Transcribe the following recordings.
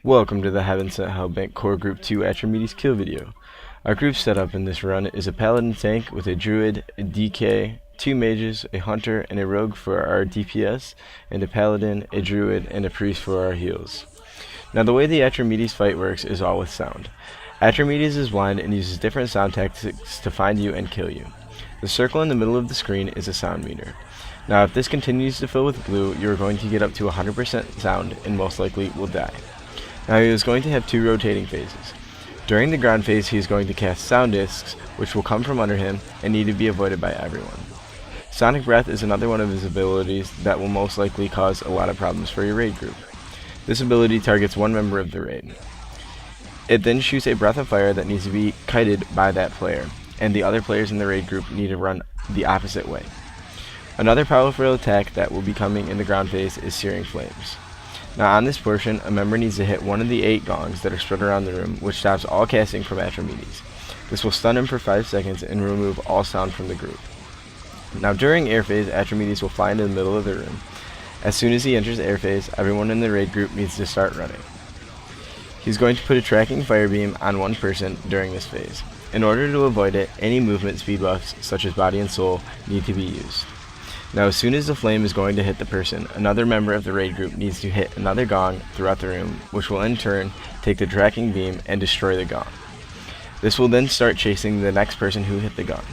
Welcome to the Heaven Sent Hellbent Core Group 2 Atramedes kill video. Our group setup in this run is a paladin tank with a druid, a DK, 2 mages, a hunter, and a rogue for our DPS, and a paladin, a druid, and a priest for our heals. Now the way the Atramedes fight works is all with sound. Atramedes is blind and uses different sound tactics to find you and kill you. The circle in the middle of the screen is a sound meter. Now if this continues to fill with blue, you are going to get up to 100% sound and most likely will die. Now he is going to have 2 rotating phases. During the ground phase he is going to cast sound discs, which will come from under him and need to be avoided by everyone. Sonic Breath is another one of his abilities that will most likely cause a lot of problems for your raid group. This ability targets one member of the raid. It then shoots a breath of fire that needs to be kited by that player, and the other players in the raid group need to run the opposite way. Another powerful attack that will be coming in the ground phase is Searing Flames. Now on this portion, a member needs to hit one of the 8 gongs that are spread around the room, which stops all casting from Atramedes. This will stun him for 5 seconds and remove all sound from the group. Now during air phase, Atramedes will fly into the middle of the room. As soon as he enters air phase, everyone in the raid group needs to start running. He's going to put a tracking fire beam on one person during this phase. In order to avoid it, any movement speed buffs, such as body and soul, need to be used. Now as soon as the flame is going to hit the person, another member of the raid group needs to hit another gong throughout the room, which will in turn take the tracking beam and destroy the gong. This will then start chasing the next person who hit the gong.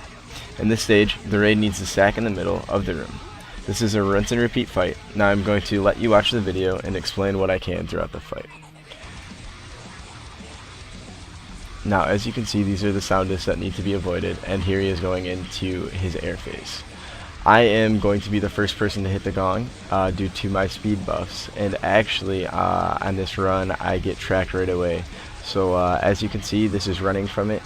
In this stage, the raid needs to stack in the middle of the room. This is a rinse and repeat fight. Now I'm going to let you watch the video and explain what I can throughout the fight. Now as you can see, these are the sound discs that need to be avoided, and here he is going into his air phase. I am going to be the first person to hit the gong due to my speed buffs, and actually on this run I get tracked right away. So as you can see, this is running from it.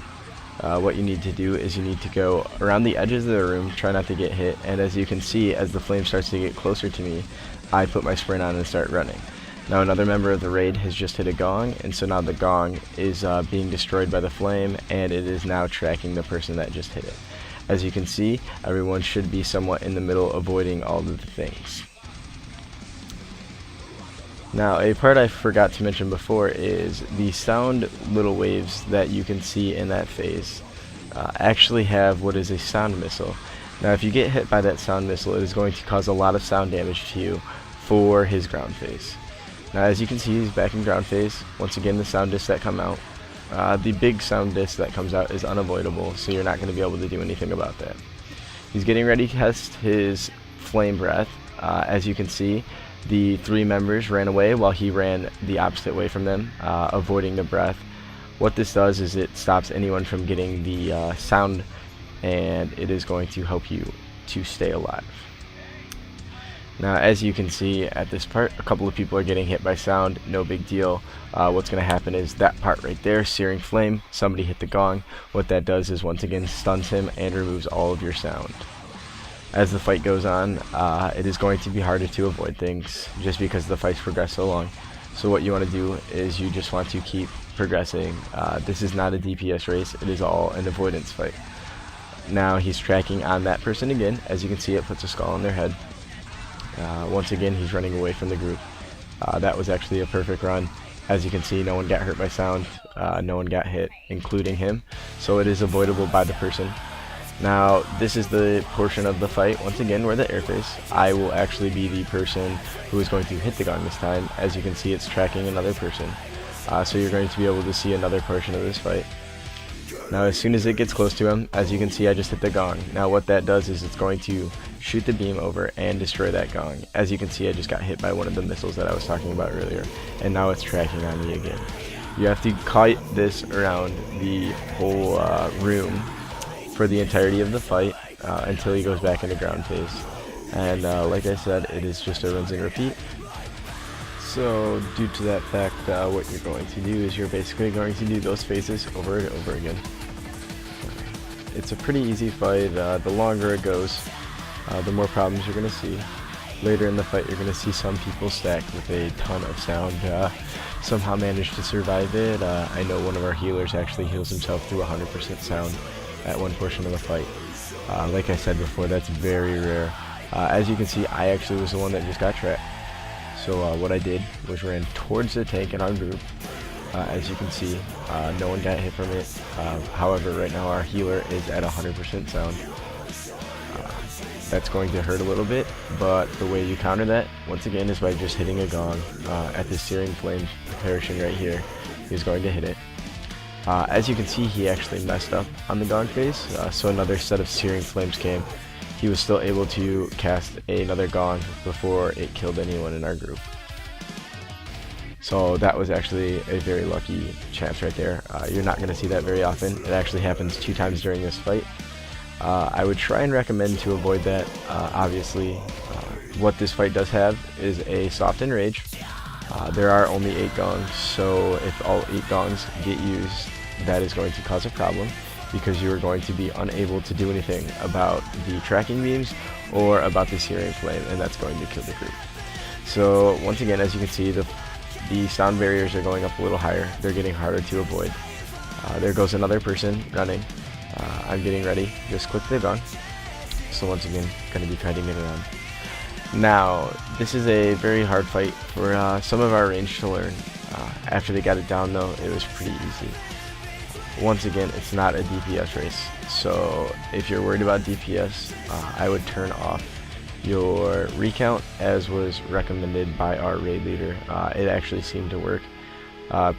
What you need to do is you need to go around the edges of the room, try not to get hit, and as you can see, as the flame starts to get closer to me, I put my sprint on and start running. Now another member of the raid has just hit a gong, and so now the gong is being destroyed by the flame, and it is now tracking the person that just hit it. As you can see, everyone should be somewhat in the middle, avoiding all of the things. Now a part I forgot to mention before is the sound little waves that you can see in that phase actually have what is a sound missile. Now if you get hit by that sound missile, it is going to cause a lot of sound damage to you for his ground phase. Now as you can see, he's back in ground phase. Once again, the sound discs that come out. The big sound disc that comes out is unavoidable, so you're not going to be able to do anything about that. He's getting ready to cast his flame breath. As you can see, the 3 members ran away while he ran the opposite way from them, avoiding the breath. What this does is it stops anyone from getting the sound, and it is going to help you to stay alive. Now as you can see at this part, a couple of people are getting hit by sound, no big deal. What's going to happen is that part right there, Searing Flame, somebody hit the gong. What that does is once again stuns him and removes all of your sound. As the fight goes on, it is going to be harder to avoid things just because the fights progress so long. So what you want to do is you just want to keep progressing. This is not a DPS race, it is all an avoidance fight. Now he's tracking on that person again. As you can see, it puts a skull on their head. Once again, he's running away from the group. That was actually a perfect run. As you can see, no one got hurt by sound, no one got hit, including him, so it is avoidable by the person. Now this is the portion of the fight, once again, where the air phase. I will actually be the person who is going to hit the gong this time. As you can see, it's tracking another person, so you're going to be able to see another portion of this fight. Now as soon as it gets close to him, as you can see, I just hit the gong. Now what that does is it's going to shoot the beam over and destroy that gong. As you can see, I just got hit by one of the missiles that I was talking about earlier, and now it's tracking on me again. You have to kite this around the whole room for the entirety of the fight until he goes back into ground phase. And like I said, it is just a rinse and repeat. So due to that fact, what you're going to do is you're basically going to do those phases over and over again. It's a pretty easy fight. The longer it goes, the more problems you're going to see. Later in the fight, you're going to see some people stacked with a ton of sound somehow manage to survive it. I know one of our healers actually heals himself through 100% sound at one portion of the fight. Like I said before, that's very rare. As you can see, I actually was the one that just got trapped. So what I did was ran towards the tank in our group. As you can see, no one got hit from it. However, right now our healer is at 100% sound. That's going to hurt a little bit, but the way you counter that, once again, is by just hitting a gong at the Searing Flame perishing right here. He's going to hit it. As you can see, he actually messed up on the gong phase, so another set of Searing Flames came. He was still able to cast another gong before it killed anyone in our group. So that was actually a very lucky chance right there. You're not going to see that very often. It actually happens 2 times during this fight. I would try and recommend to avoid that. Obviously, what this fight does have is a soft enrage. There are only 8 gongs, so if all 8 gongs get used, that is going to cause a problem, because you are going to be unable to do anything about the tracking beams or about the Searing Flame, and that's going to kill the creep. So once again, as you can see, the sound barriers are going up a little higher. They're getting harder to avoid. There goes another person running. I'm getting ready. Just click the gun. So once again, going to be kiting it around. Now, this is a very hard fight for some of our range to learn. After they got it down though, it was pretty easy. Once again, it's not a DPS race. So if you're worried about DPS, I would turn off your recount, as was recommended by our raid leader. It actually seemed to work.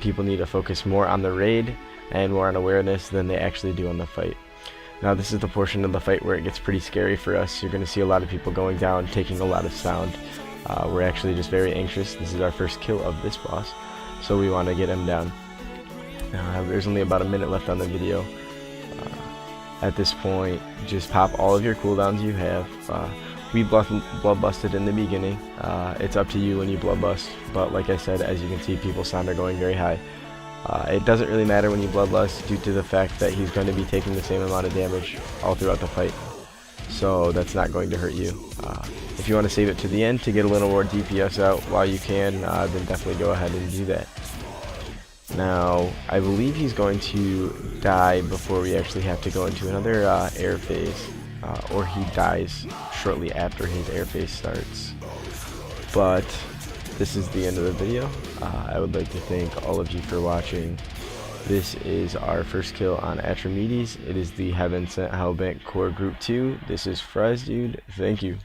People need to focus more on the raid and more on awareness than they actually do on the fight. Now this is the portion of the fight where it gets pretty scary for us. You're going to see a lot of people going down, taking a lot of sound. We're actually just very anxious. This is our first kill of this boss, so we want to get him down. There's only about a minute left on the video. At this point, just pop all of your cooldowns you have. We blood busted in the beginning. It's up to you when you blood bust, but like I said, as you can see, people's sound are going very high. It doesn't really matter when you bloodlust, due to the fact that he's going to be taking the same amount of damage all throughout the fight. So that's not going to hurt you. If you want to save it to the end to get a little more DPS out while you can, then definitely go ahead and do that. Now, I believe he's going to die before we actually have to go into another air phase, or he dies shortly after his air phase starts. But this is the end of the video. I would like to thank all of you for watching. This is our first kill on Atramedes. It is the Heaven Sent Hellbent Core Group 2. This is Fries Dude. Thank you.